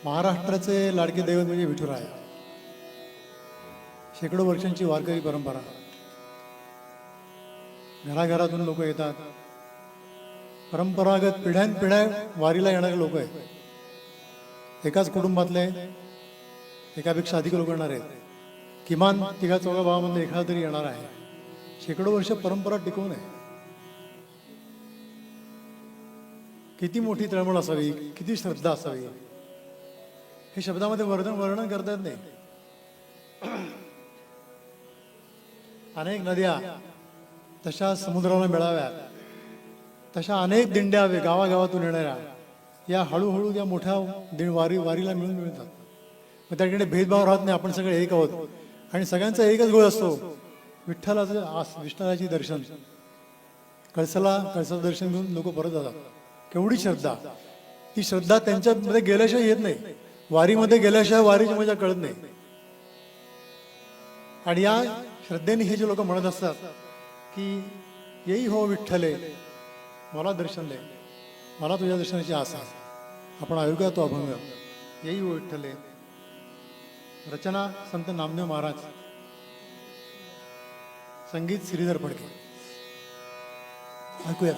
महाराष्ट्राचे लाडके दैवत म्हणजे विठुराय. शेकडो वर्षांची वारकरी परंपरा. घराघरातून लोक येतात. परंपरागत पिढ्यानपिढ्या वारीला येणारे लोक आहेत. एकाच कुटुंबातले एकापेक्षा अधिक लोक येणार आहेत. किमान तिघा चौघा भावामध्ये एखादा तरी येणार आहे. शेकडो वर्ष परंपरा टिकवून आहे. किती मोठी तळमळ असावी, किती श्रद्धा असावी, हे शब्दामध्ये वर्णन करता येत नाही. अनेक नद्या तशा समुद्राला मिळाव्यात, तशा अनेक दिंड्या गावागावातून येणाऱ्या या हळूहळू या मोठ्या वारीला मिळून मिळतात. मग त्या ठिकाणी भेदभाव राहत नाही. आपण सगळे एक आहोत आणि सगळ्यांचा एकच गोळ असतो, विठ्ठलाची दर्शन. कळसाचं दर्शन घेऊन लोक परत जातात. केवढी श्रद्धा. ती श्रद्धा त्यांच्यामध्ये गेल्याशिवाय येत नाही. वारीमध्ये गेल्याशिवाय वारीची मजा कळत नाही. आणि या श्रद्धेने हे जे लोक म्हणत असतात की येई हो विठ्ठले मला दर्शन दे, मला तुझ्या दर्शनाची आस आहे. आपण ऐकूया तो अभंग, येई हो विठ्ठले. रचना संत नामदेव महाराज, संगीत श्रीधर फडके. ऐकूया.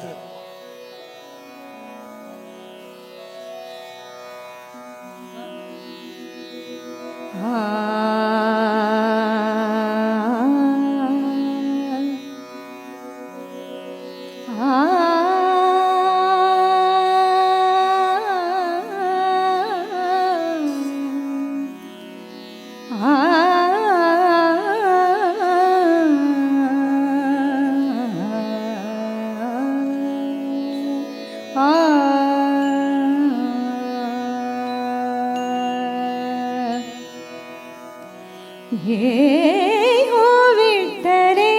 हे हो विठ्ठले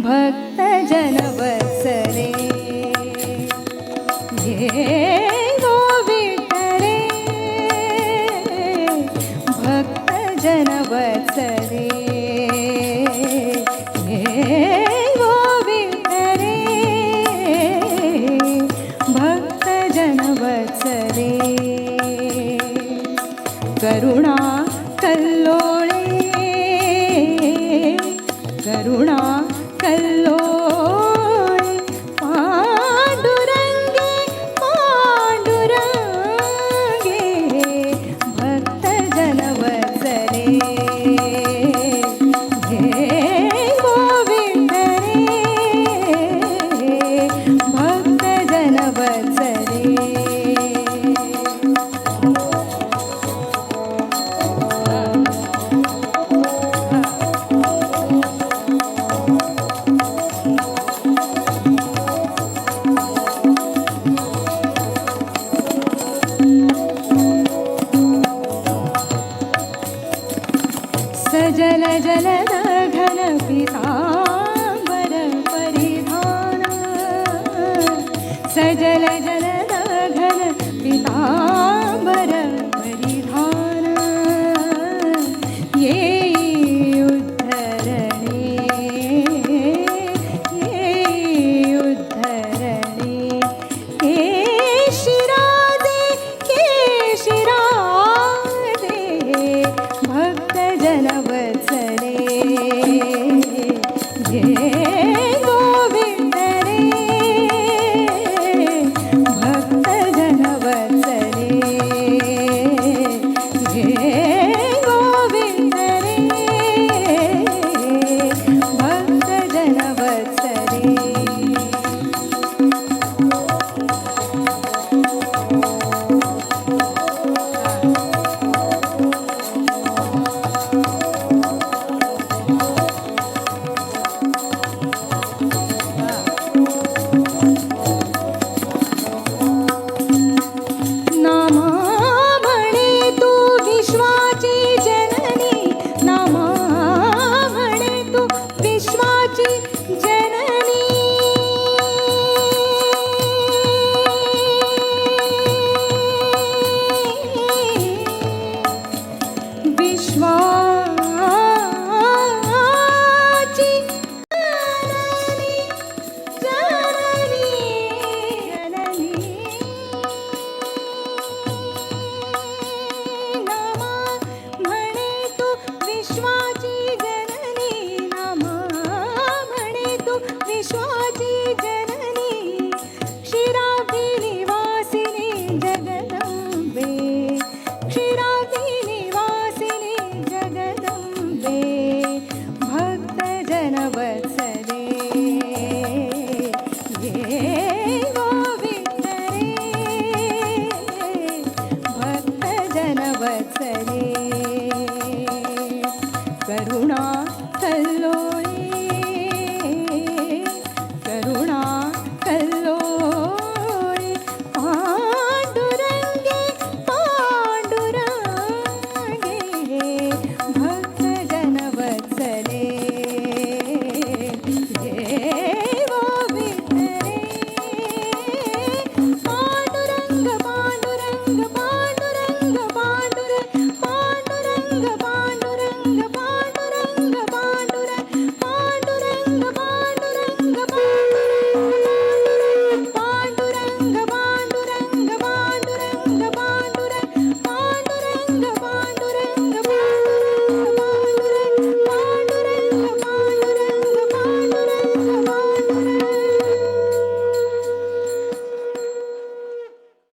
भक्त जन वत्सले, हे हो विठ्ठले भक्त जन वत्सले, हे हो विठ्ठले भक्त जन वत्सले. करुणा कल्लोळे, करुणा कल्लोळे, पांडुरंगे पांडुरंगे भक्त जन वत्सले, हे गोविंदरे भक्त जन वत्सले. सजल जलद घन पीतांबर परिधान, सजल जलद घन पीतांबर